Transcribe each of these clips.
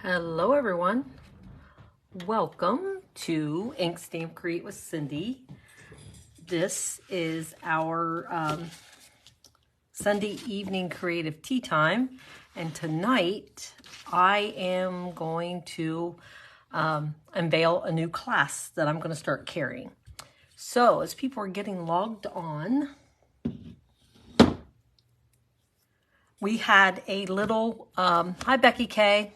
Hello everyone, welcome to Ink Stamp Create with Cindy. This is our Sunday evening creative tea time, and tonight I am going to unveil a new class that I'm going to start carrying. So as people are getting logged on, we had a little, hi Becky K.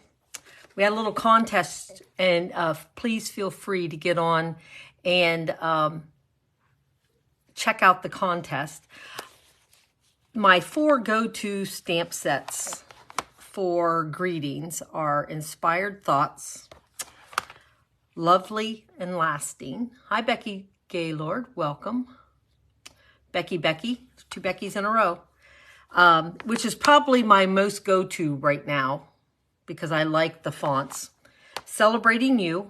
We had a little contest, and please feel free to get on and check out the contest. My 4 go-to stamp sets for greetings are Inspired Thoughts, Lovely and Lasting. Hi, Becky Gaylord. Welcome. Becky, 2 Beckys in a row, which is probably my most go-to right now, because I like the fonts. Celebrating You.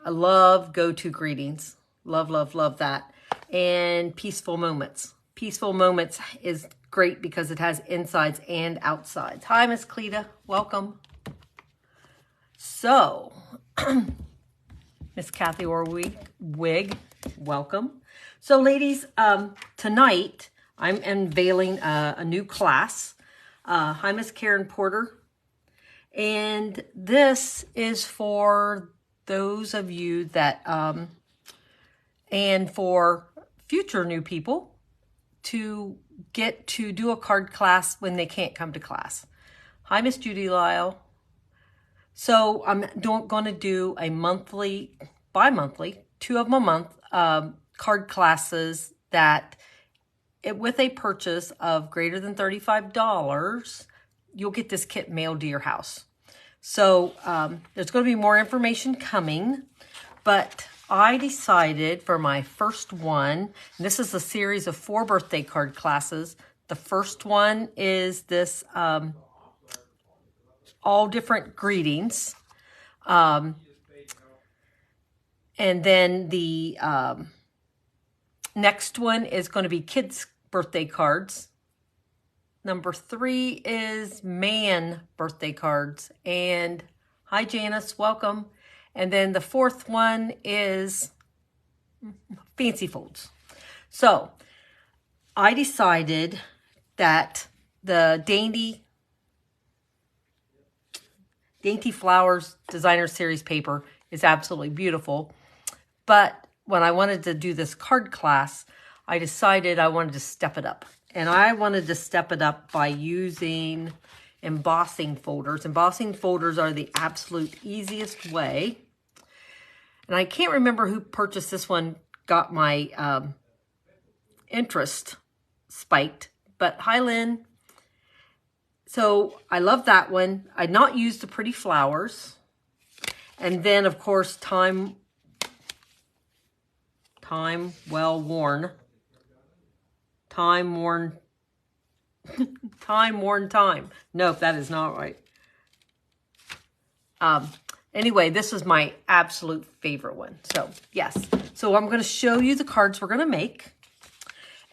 I love go-to greetings. Love, love, love that. And Peaceful Moments. Peaceful Moments is great because it has insides and outsides. Hi, Miss Cleta. Welcome. So, Miss Kathy Orwig, welcome. So, ladies, tonight I'm unveiling a new class. Hi, Miss Karen Porter. And this is for those of you that, and for future new people to get to do a card class when they can't come to class. Hi, Miss Judy Lyle. So I'm going to do a monthly, bi-monthly, 2 of them a month, card classes that, with a purchase of greater than $35, you'll get this kit mailed to your house. So there's going to be more information coming, but I decided for my first one, and this is a series of 4 birthday card classes. The first one is this all different greetings. And then the next one is going to be kids' birthday cards. Number 3 is man birthday cards. And hi, Janice, welcome. And then the 4th one is fancy folds. So I decided that the Dainty Flowers Designer Series paper is absolutely beautiful. But when I wanted to do this card class, I decided I wanted to step it up. And I wanted to step it up by using embossing folders. Embossing folders are the absolute easiest way. And I can't remember who purchased this one, got my interest spiked. But hi, Lynn. So I love that one. I'd not used the Pretty Flowers. And then, of course, Time Well Worn. Time Worn Time. Nope, that is not right. Anyway, this is my absolute favorite one. So, yes. So I'm going to show you the cards we're going to make.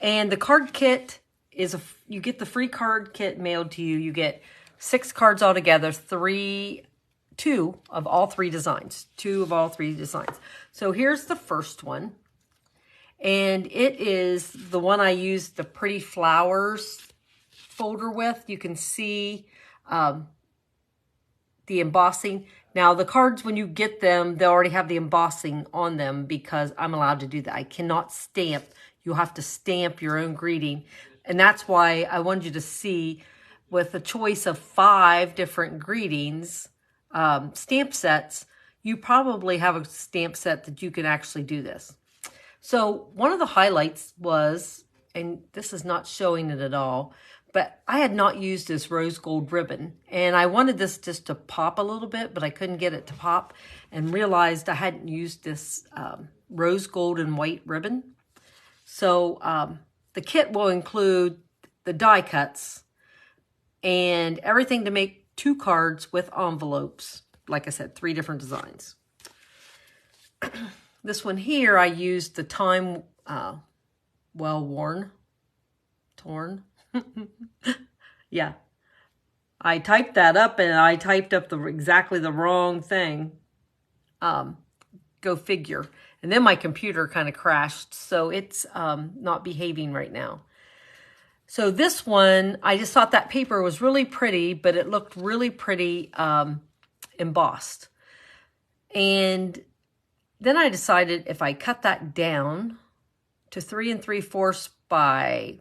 And the card kit is, you get the free card kit mailed to you. You get 6 cards altogether, 2 of all 3 designs. 2 of all 3 designs. So here's the first one. And it is the one I used the Pretty Flowers folder with. You can see the embossing. Now, the cards, when you get them, they already have the embossing on them because I'm allowed to do that. I cannot stamp. You'll have to stamp your own greeting. And that's why I wanted you to see, with a choice of 5 different greetings, stamp sets, you probably have a stamp set that you can actually do this. So one of the highlights was, and this is not showing it at all, but I had not used this rose gold ribbon. And I wanted this just to pop a little bit, but I couldn't get it to pop, and realized I hadn't used this rose gold and white ribbon. So the kit will include the die cuts and everything to make 2 cards with envelopes. Like I said, 3 different designs. This one here, I used the Time Well Worn, Torn. Yeah. I typed that up and I typed up exactly the wrong thing. Go figure. And then my computer kind of crashed, so it's not behaving right now. So this one, I just thought that paper was really pretty, but it looked really pretty embossed. And then I decided if I cut that down to 3 3/4 by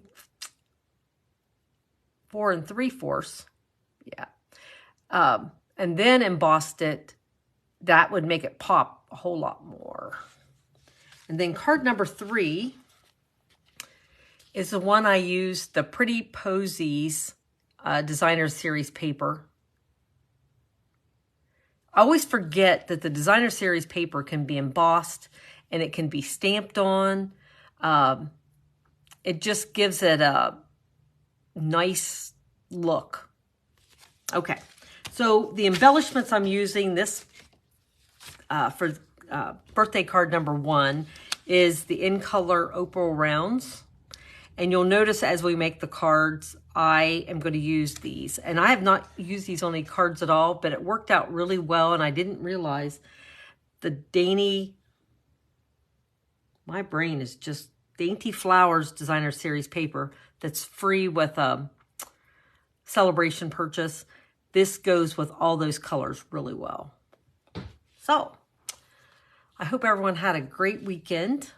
4 3/4, yeah, and then embossed it, that would make it pop a whole lot more. And then card number 3 is the one I used, the Pretty Posies Designer Series paper. I always forget that the Designer Series paper can be embossed and it can be stamped on. It just gives it a nice look. Okay, so the embellishments I'm using this for birthday card number 1 is the In Color Opal Rounds. And you'll notice as we make the cards, I am going to use these. And I have not used these on any cards at all, but it worked out really well. And I didn't realize the my brain is just Dainty Flowers Designer Series paper that's free with a celebration purchase. This goes with all those colors really well. So, I hope everyone had a great weekend.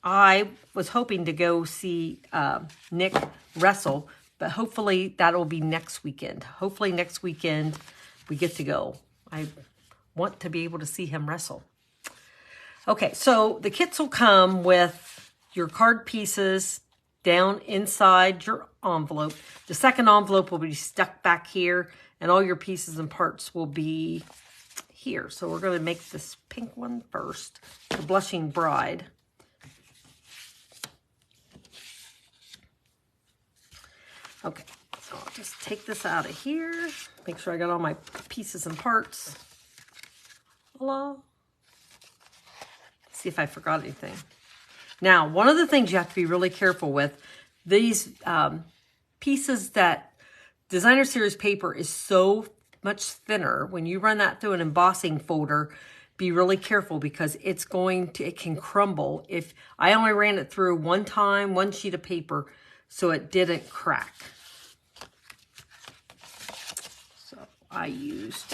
I was hoping to go see Nick wrestle, but hopefully that'll be next weekend. Hopefully next weekend we get to go. I want to be able to see him wrestle. Okay, so the kits will come with your card pieces down inside your envelope. The second envelope will be stuck back here, and all your pieces and parts will be here. So we're going to make this pink one first, the Blushing Bride. Okay, so I'll just take this out of here. Make sure I got all my pieces and parts. Hello. See if I forgot anything. Now, one of the things you have to be really careful with, these pieces that Designer Series paper is so much thinner. When you run that through an embossing folder, be really careful because it can crumble. If I only ran it through one time, one sheet of paper, so it didn't crack. So I used,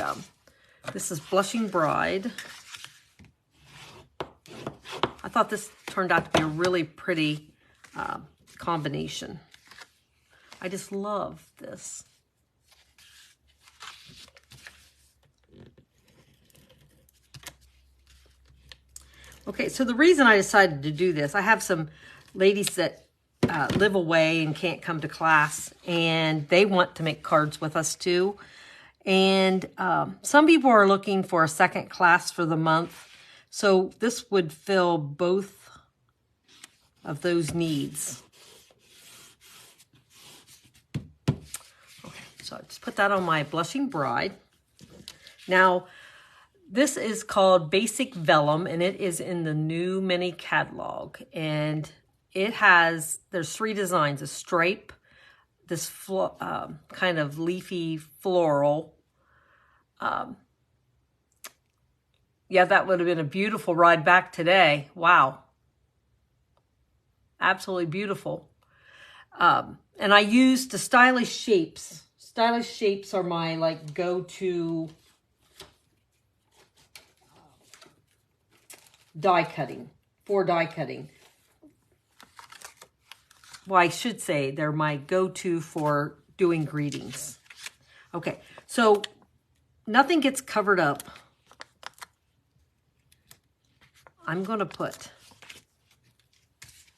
this is Blushing Bride. I thought this turned out to be a really pretty combination. I just love this. Okay, so the reason I decided to do this, I have some ladies that live away and can't come to class, and they want to make cards with us too. And some people are looking for a second class for the month, so this would fill both of those needs. Okay, so I just put that on my Blushing Bride. Now, this is called Basic Vellum, and it is in the new mini catalog. And it has, there's 3 designs, a stripe, this kind of leafy floral. Yeah, that would have been a beautiful ride back today. Wow. Absolutely beautiful. And I used the Stylish Shapes. Stylish Shapes are my like go-to die cutting, for die cutting. Well, I should say they're my go-to for doing greetings. Okay, so nothing gets covered up. I'm going to put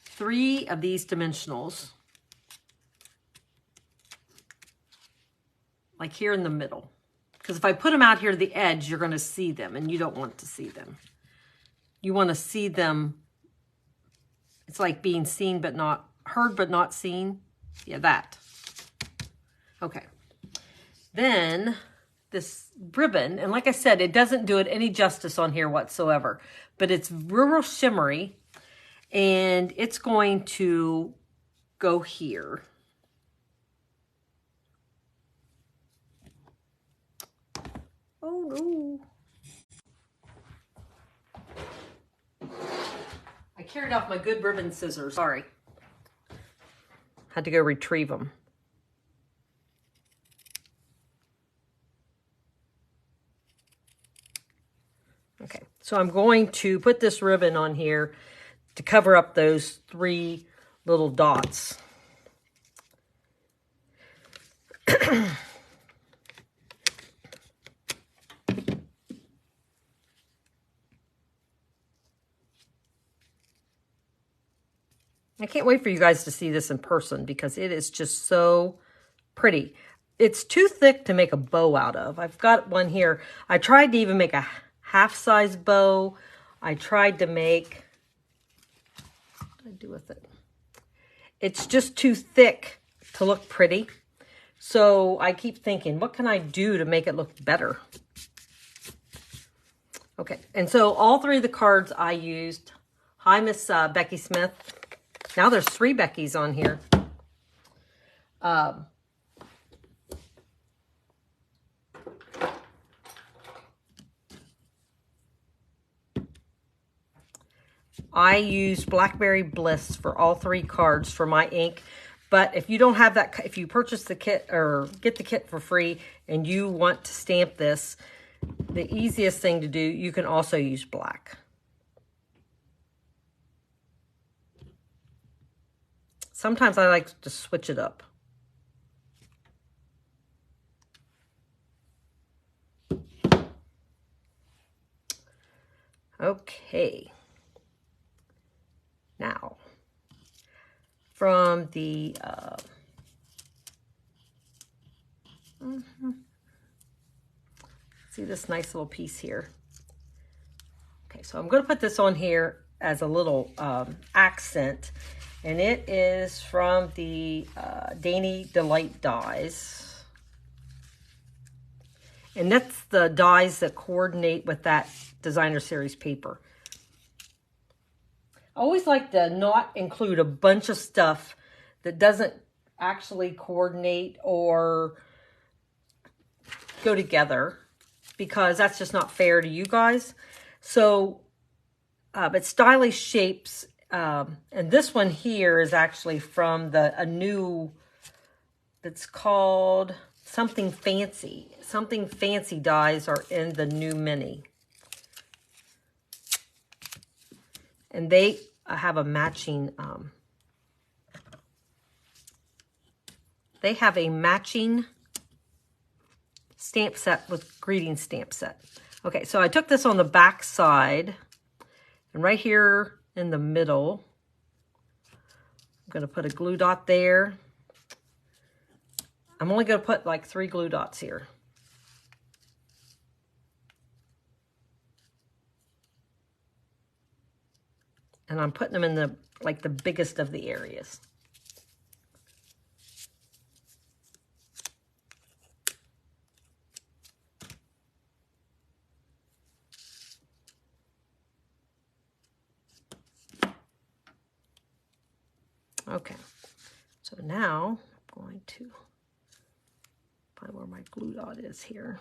3 of these dimensionals, like here in the middle. Because if I put them out here to the edge, you're going to see them, and you don't want to see them. You want to see them. It's like being seen but not heard but not seen. Yeah, that. Okay. Then this ribbon, and like I said, it doesn't do it any justice on here whatsoever, but it's real shimmery, and. And it's going to go here. Oh no. I carried off my good ribbon scissors. Sorry. Had to go retrieve them. Okay, so I'm going to put this ribbon on here to cover up those 3 little dots. I can't wait for you guys to see this in person because it is just so pretty. It's too thick to make a bow out of. I've got one here. I tried to even make a half-size bow. I tried to make, what did I do with it? It's just too thick to look pretty. So I keep thinking, what can I do to make it look better? Okay, and so all 3 of the cards I used. Hi, Miss Becky Smith. Now there's 3 Beckys on here. I used Blackberry Bliss for all 3 cards for my ink. But if you don't have that, if you purchase the kit or get the kit for free and you want to stamp this, the easiest thing to do, you can also use black. Sometimes I like to switch it up. Okay. Now, from the see this nice little piece here. Okay, so I'm going to put this on here as a little accent, and it is from the Dainty Delight dies, and that's the dies that coordinate with that designer series paper. I always like to not include a bunch of stuff that doesn't actually coordinate or go together, because that's just not fair to you guys. So, but Stylish Shapes, and this one here is actually from a new, it's called Something Fancy. Something Fancy dies are in the new mini. And they have a matching, stamp set with greeting stamp set. Okay, so I took this on the back side, and right here in the middle, I'm going to put a glue dot there. I'm only going to put like 3 glue dots here. And I'm putting them in the biggest of the areas. Okay, so now I'm going to find where my glue dot is here.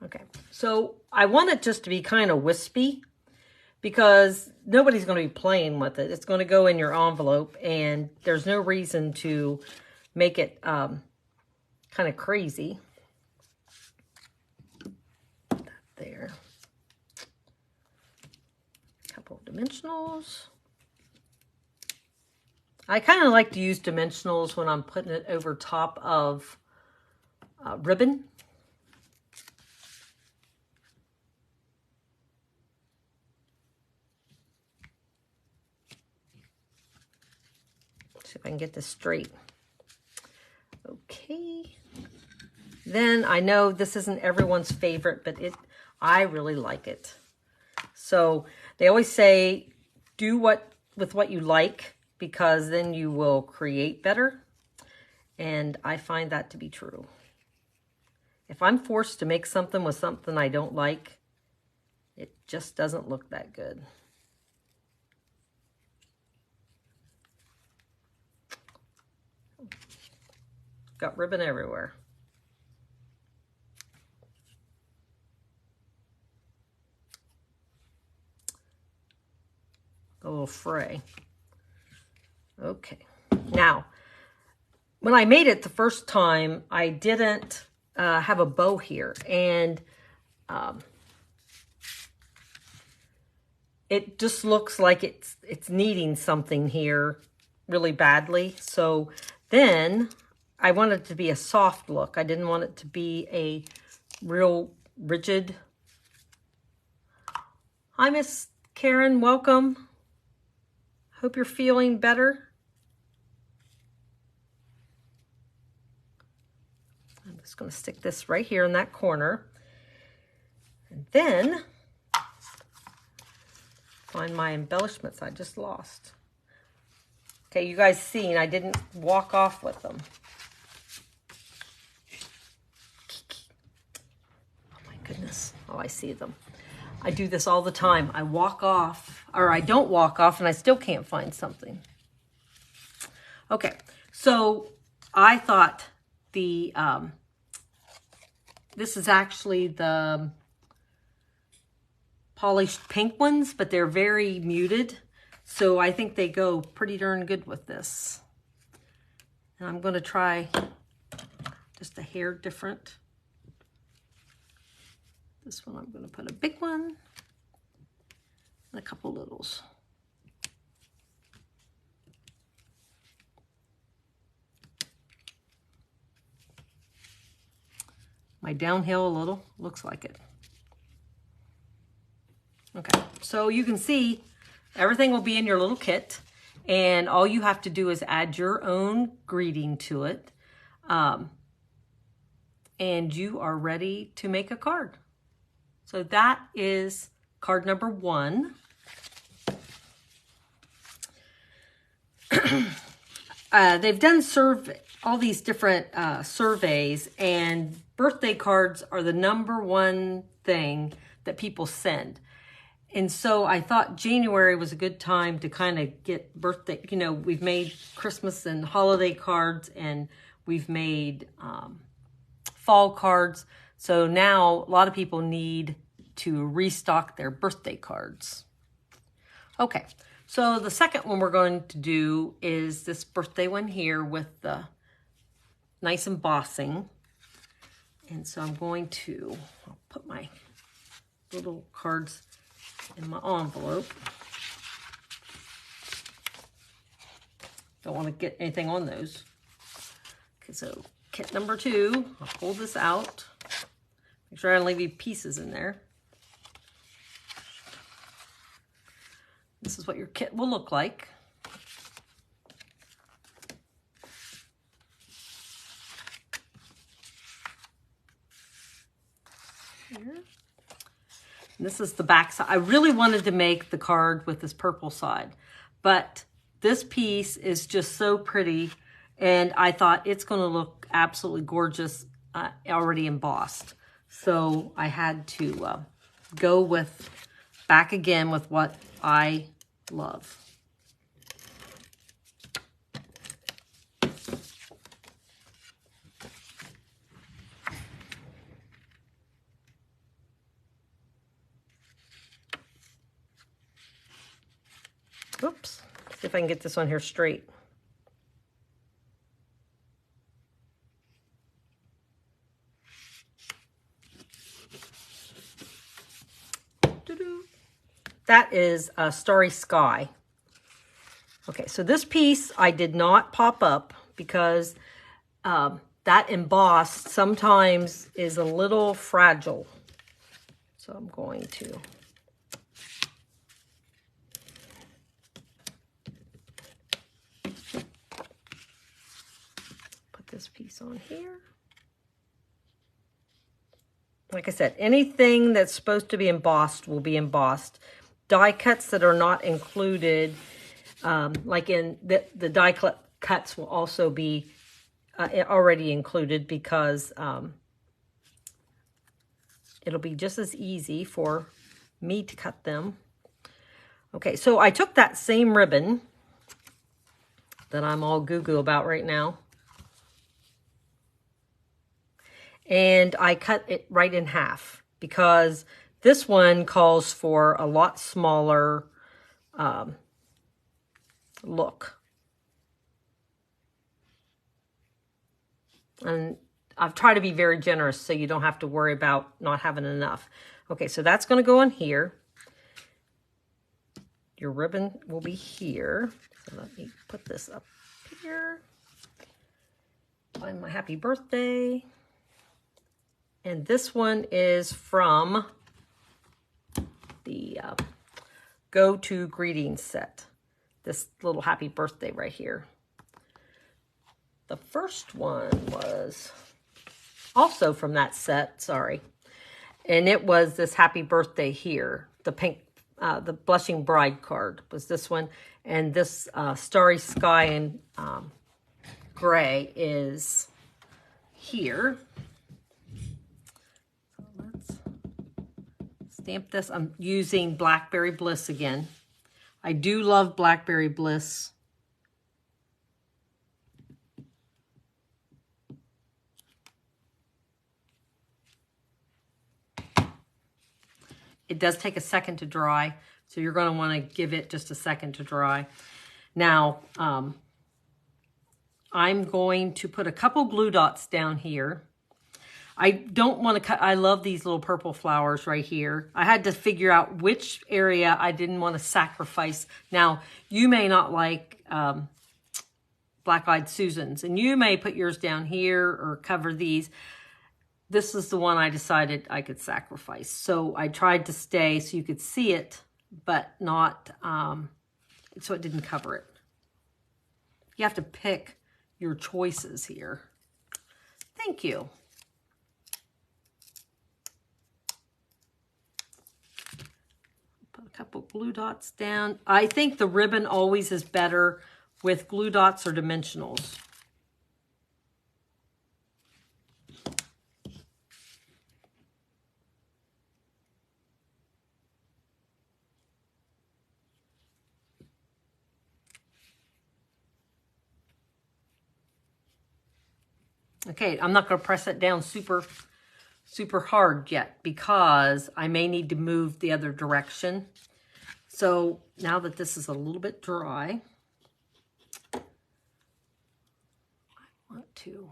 Okay, so I want it just to be kind of wispy because nobody's going to be playing with it. It's going to go in your envelope, and there's no reason to make it kind of crazy. There. A couple of dimensionals. I kind of like to use dimensionals when I'm putting it over top of ribbon. See if I can get this straight. Okay. Then I know this isn't everyone's favorite, but I really like it. So they always say, do with what you like, because then you will create better. And I find that to be true. If I'm forced to make something with something I don't like, it just doesn't look that good. got ribbon everywhere. A little fray. Okay. Now, when I made it the first time, I didn't have a bow here, and it just looks like it's needing something here really badly. So then I wanted it to be a soft look. I didn't want it to be a real rigid. Hi, Miss Karen, welcome. Hope you're feeling better. I'm just going to stick this right here in that corner. And then find my embellishments I just lost. Okay, you guys seen I didn't walk off with them. Oh my goodness. Oh, I see them. I do this all the time. I walk off, or I don't walk off, and I still can't find something. Okay, so I thought the, this is actually the polished pink ones, but they're very muted. So I think they go pretty darn good with this. And I'm going to try just a hair different. This one I'm going to put a big one and a couple littles. My downhill a little, looks like it. Okay, so you can see everything will be in your little kit, and all you have to do is add your own greeting to it, and you are ready to make a card. So that is card number 1. They've done all these different surveys, and birthday cards are the #1 thing that people send. And so I thought January was a good time to kind of get birthday, you know, we've made Christmas and holiday cards, and we've made fall cards. So now a lot of people need to restock their birthday cards. Okay, so the second one we're going to do is this birthday one here with the nice embossing. And so I'm going to, I'll put my little cards in my envelope. Don't want to get anything on those. Okay, so kit number 2, I'll pull this out. Make sure I don't leave any pieces in there. This is what your kit will look like. Here. And this is the back side. I really wanted to make the card with this purple side, but this piece is just so pretty, and I thought it's going to look absolutely gorgeous already embossed. So I had to go with back again with what I love. Oops, see if I can get this on here straight. That is a Starry Sky. Okay, so this piece I did not pop up because that embossed sometimes is a little fragile. So I'm going to put this piece on here. Like I said, anything that's supposed to be embossed will be embossed. Die cuts that are not included, like in the die cuts will also be already included because it'll be just as easy for me to cut them. Okay, so I took that same ribbon that I'm all goo-goo about right now. and I cut it right in half because this one calls for a lot smaller look. And I've tried to be very generous so you don't have to worry about not having enough. Okay, so that's going to go on here. Your ribbon will be here. So let me put this up here. Find my happy birthday. And this one is from the Go To Greetings set. This little happy birthday right here. The first one was also from that set, sorry. And it was this happy birthday here. The pink, the Blushing Bride card was this one. And this Starry Sky and Gray is here. So let's stamp this. I'm using Blackberry Bliss again. I do love Blackberry Bliss. It does take a second to dry, so you're going to want to give it just a second to dry. Now, I'm going to put a couple glue dots down here. I don't want to cut, I love these little purple flowers right here. I had to figure out which area I didn't want to sacrifice. Now, you may not like Black-Eyed Susans, and you may put yours down here or cover these. This is the one I decided I could sacrifice. So I tried to stay so you could see it, but not, so it didn't cover it. You have to pick your choices here. Thank you. Put a couple glue dots down. I think the ribbon always is better with glue dots or dimensionals. Okay, I'm not going to press it down super hard yet because I may need to move the other direction. So now that this is a little bit dry, I want to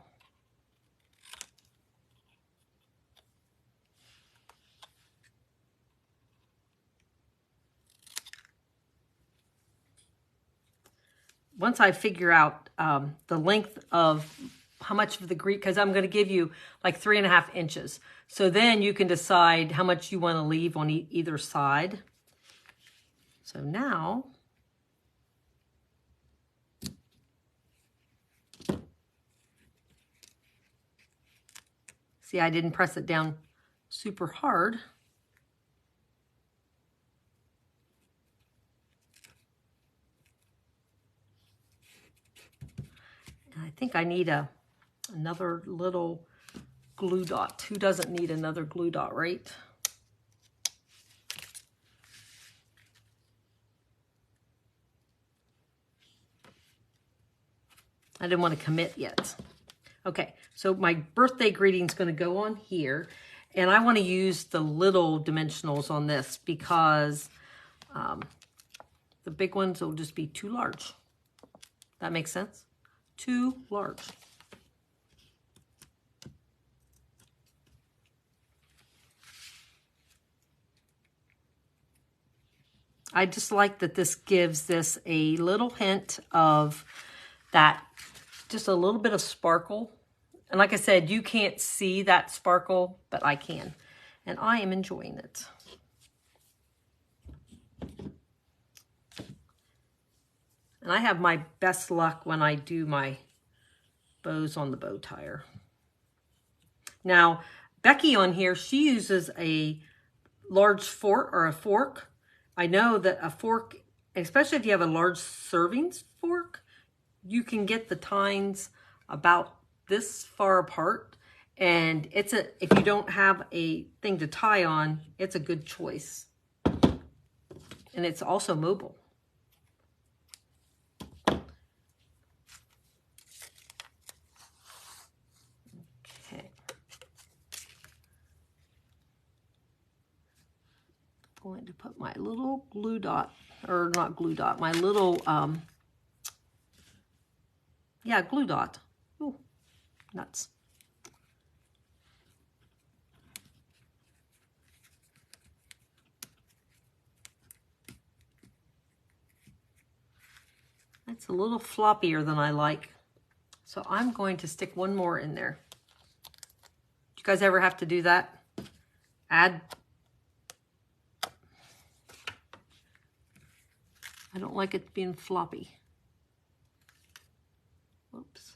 once I figure out the length of how much of the grease, because I'm going to give you like 3.5 inches. So then you can decide how much you want to leave on either side. So now, see, I didn't press it down super hard. And I think I need another little glue dot. Who doesn't need another glue dot, right? I didn't want to commit yet. Okay, so my birthday greeting is going to go on here. And I want to use the little dimensionals on this because the big ones will just be too large. That makes sense? Too large. I just like that this gives this a little hint of that, just a little bit of sparkle. And like I said, you can't see that sparkle, but I can. And I am enjoying it. And I have my best luck when I do my bows on the bow tire. Now, Becky on here, she uses a large fork or a fork. I know that a fork, especially if you have a large serving fork, you can get the tines about this far apart. And if you don't have a thing to tie on, it's a good choice. And it's also mobile. Okay. glue dot, or not glue dot, my little, yeah, glue dot. Ooh, nuts. It's a little floppier than I like. So I'm going to stick one more in there. Do you guys ever have to do that? Add. I don't like it being floppy. Whoops.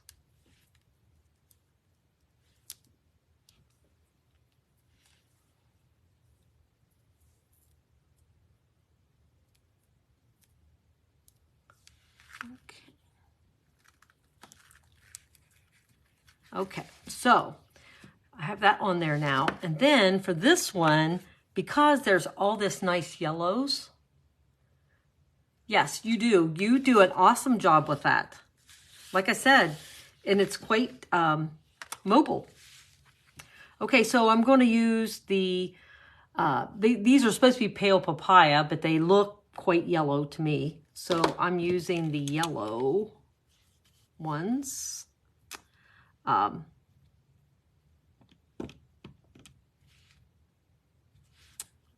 Okay, so I have that on there now. And then for this one, because there's all this nice yellows, yes, you do. You do an awesome job with that. Like I said, and it's quite mobile. Okay, so I'm going to use these are supposed to be pale papaya, but they look quite yellow to me. So I'm using the yellow ones. I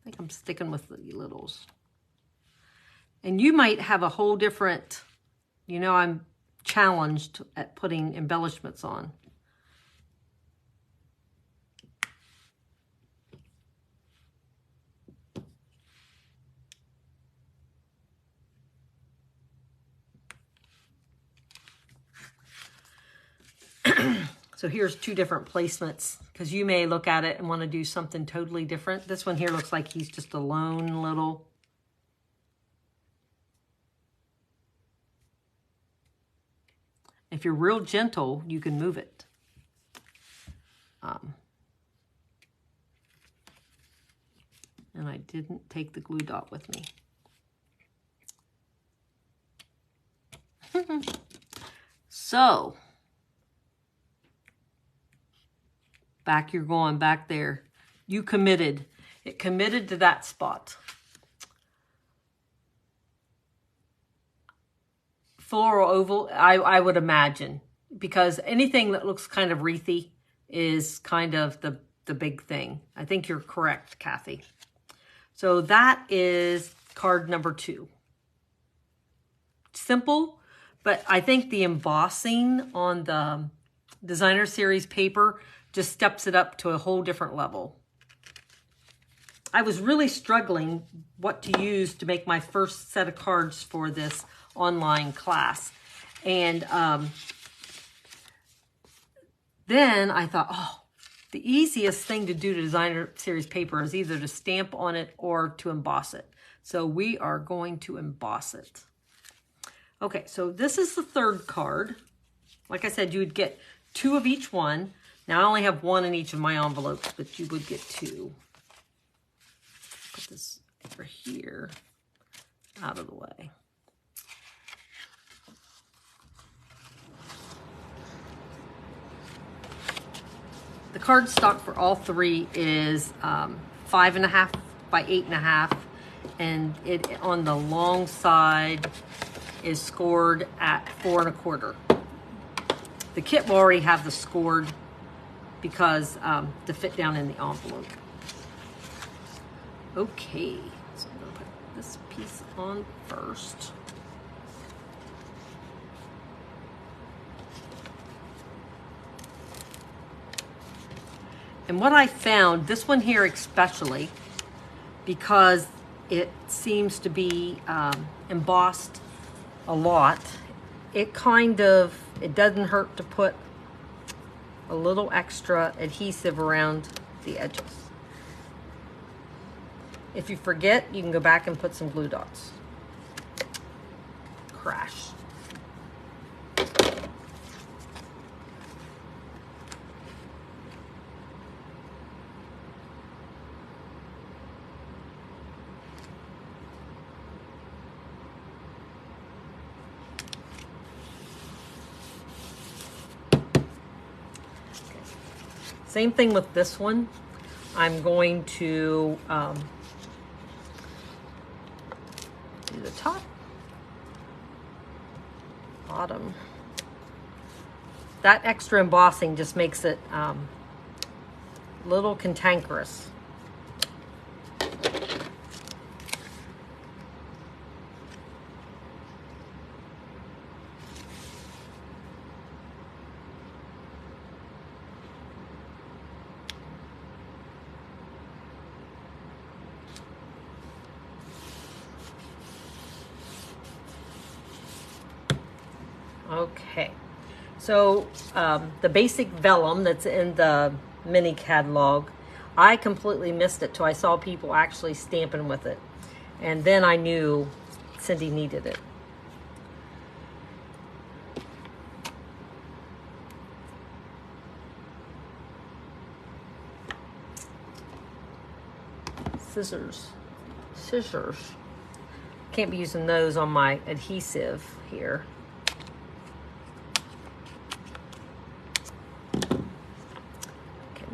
think I'm sticking with the littles. And you might have a whole different, you know, I'm challenged at putting embellishments on. So here's two different placements, because you may look at it and want to do something totally different. This one here looks like he's just a lone little. If you're real gentle, you can move it. And I didn't take the glue dot with me. So, back, you're going back there. You committed. It committed to that spot. Floral oval, I would imagine, because anything that looks kind of wreathy is kind of the big thing. I think you're correct, Kathy. So that is card number 2. Simple, but I think the embossing on the designer series paper just steps it up to a whole different level. I was really struggling what to use to make my first set of cards for this online class. And then I thought, oh, the easiest thing to do to designer series paper is either to stamp on it or to emboss it. So we are going to emboss it. Okay, so this is the third card. Like I said, you would get 2 of each one. Now I only have 1 in each of my envelopes, but you would get 2. Put this over here, out of the way. The card stock for all 3 is 5.5 by 8.5, and it on the long side is scored at 4 1/4. The kit will already have the scored because to fit down in the envelope. Okay, so I'm gonna put this piece on first. And what I found, this one here especially, because it seems to be embossed a lot, it doesn't hurt to put a little extra adhesive around the edges. If you forget, you can go back and put some glue dots. Crash. Same thing with this one. I'm going to do the top, bottom. That extra embossing just makes it a little cantankerous. Okay, so the basic vellum that's in the mini catalog, I completely missed it till I saw people actually stamping with it. And then I knew Cindy needed it. Scissors. Can't be using those on my adhesive here.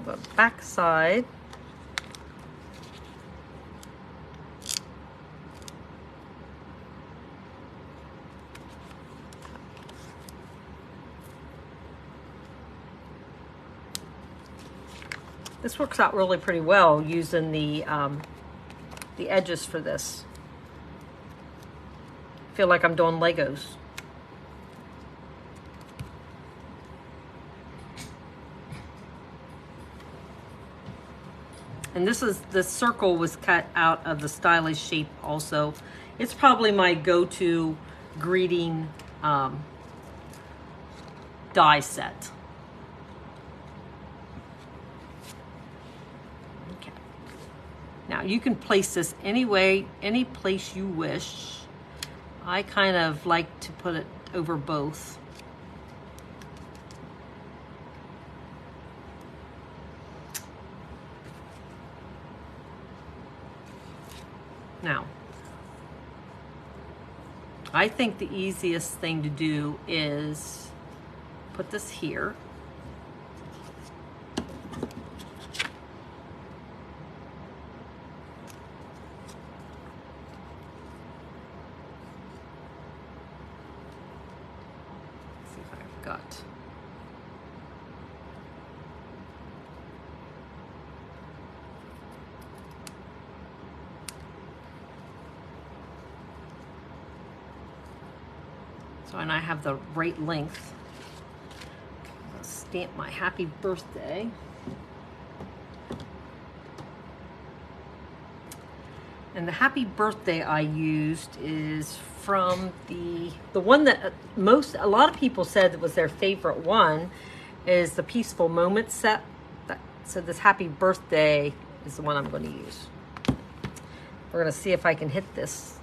The back side. This works out really pretty well using the edges for this. I feel like I'm doing Legos. And this circle was cut out of the stylish shape also. It's probably my go-to greeting die set. Okay. Now you can place this any place you wish. I kind of like to put it over both. Now, I think the easiest thing to do is put this here. Let's see if I've got. So, and I have the right length. I'll stamp my happy birthday. And the happy birthday I used is from the one that a lot of people said that was their favorite one is the Peaceful Moments set. So this happy birthday is the one I'm going to use. We're going to see if I can hit this.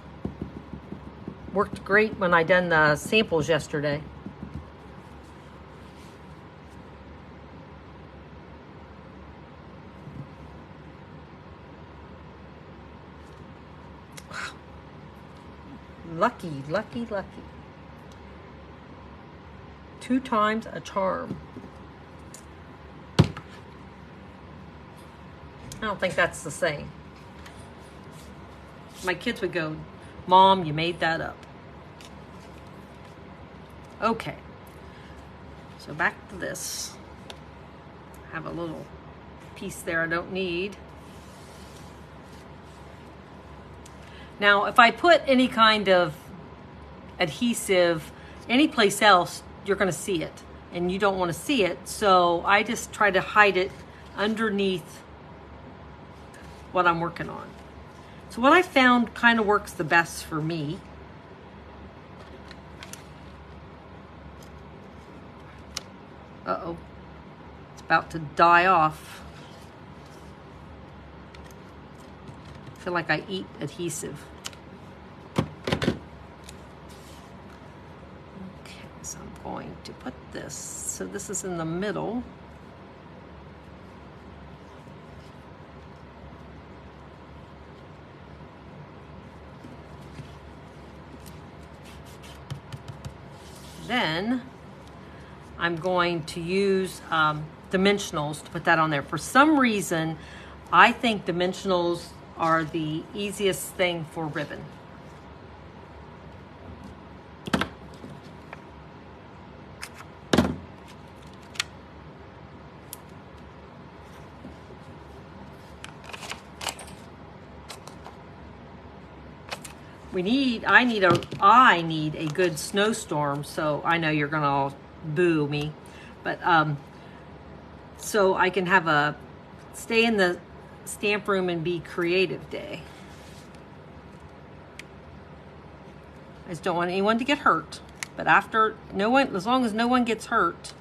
Worked great when I done the samples yesterday. Lucky, lucky, lucky. 2 times a charm. I don't think that's the same. My kids would go, Mom, you made that up. Okay, so back to this. I have a little piece there I don't need. Now, if I put any kind of adhesive anyplace else, you're going to see it, and you don't want to see it, so I just try to hide it underneath what I'm working on. So what I found kind of works the best for me uh-oh, it's about to die off. I feel like I eat adhesive. Okay, so I'm going to put this, so this is in the middle. Then I'm going to use dimensionals to put that on there. For some reason, I think dimensionals are the easiest thing for ribbon. I need a good snowstorm, so I know you're gonna all boo me, but so I can have a stay in the stamp room and be creative day. I just don't want anyone to get hurt, but after no one, as long as no one gets hurt.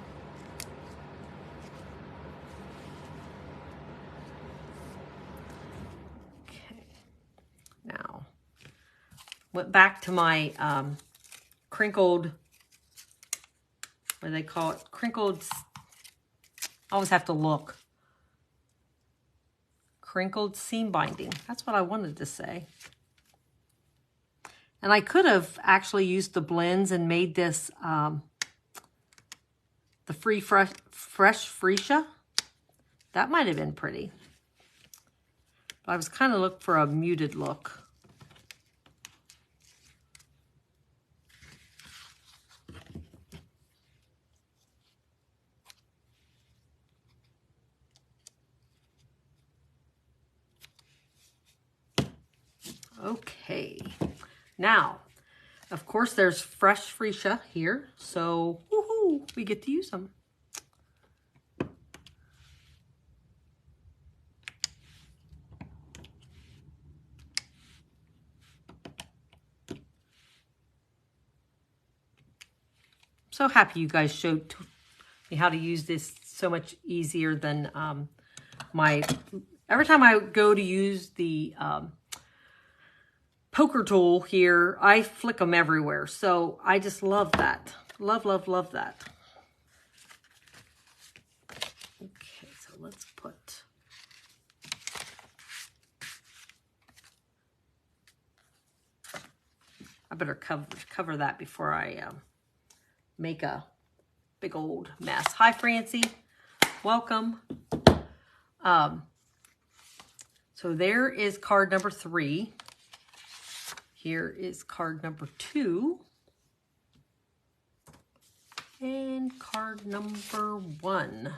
Okay, now went back to my crinkled, what do they call it? Crinkled, I always have to look. Crinkled seam binding. That's what I wanted to say. And I could have actually used the blends and made this the fresh freesia. That might have been pretty. But I was kind of looking for a muted look. Okay, now, of course, there's fresh freesia here, so woohoo, we get to use them. So happy you guys showed me how to use this so much easier than every time I go to use the poker tool here, I flick them everywhere. So I just love that. Love, love, love that. Okay, so let's put... I better cover that before I make a big old mess. Hi, Francie. Welcome. So there is card number 3. Here is card number 2 and card number 1.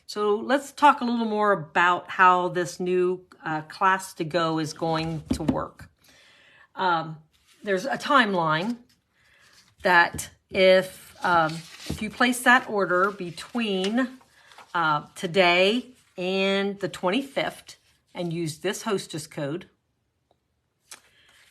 So let's talk a little more about how this new class to go is going to work. There's a timeline that if you place that order between today and the 25th and use this hostess code,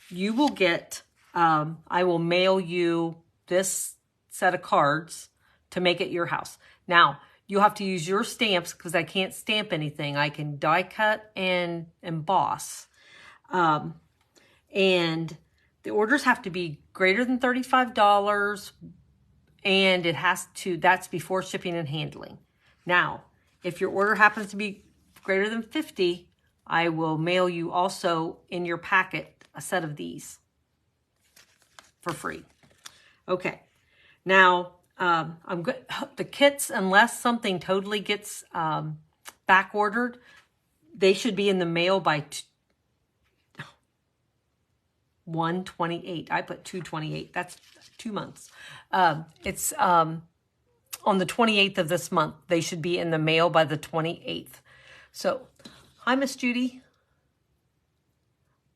you will get, I will mail you this set of cards to make it your house. Now, you'll have to use your stamps because I can't stamp anything. I can die cut and emboss. And the orders have to be greater than $35 and it has to, that's before shipping and handling. Now, if your order happens to be greater than $50, I will mail you also in your packet a set of these for free. Okay, now I'm good. The kits, unless something totally gets back ordered, they should be in the mail by 1/28. I put 2/28. That's 2 months. It's on the 28th of this month. They should be in the mail by the 28th. So, hi, Miss Judy.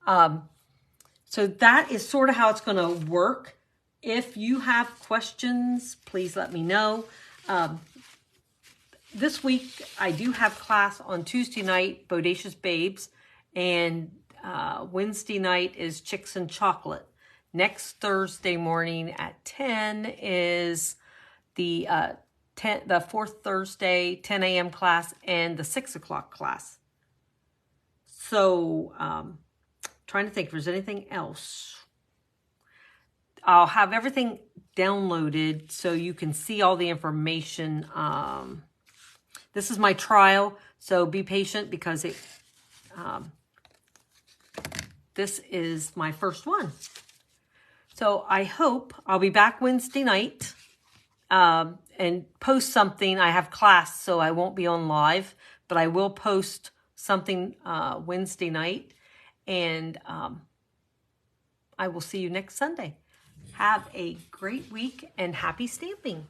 So that is sort of how it's going to work. If you have questions, please let me know. This week, I do have class on Tuesday night, Bodacious Babes, and Wednesday night is Chicks and Chocolate. Next Thursday morning at 10 is the fourth Thursday 10 a.m. class and the 6 o'clock class. So, trying to think if there's anything else. I'll have everything downloaded so you can see all the information. This is my trial, so be patient because this is my first one. So I hope I'll be back Wednesday night and post something. I have class, so I won't be on live, but I will post something Wednesday night, and I will see you next Sunday. Have a great week and happy stamping.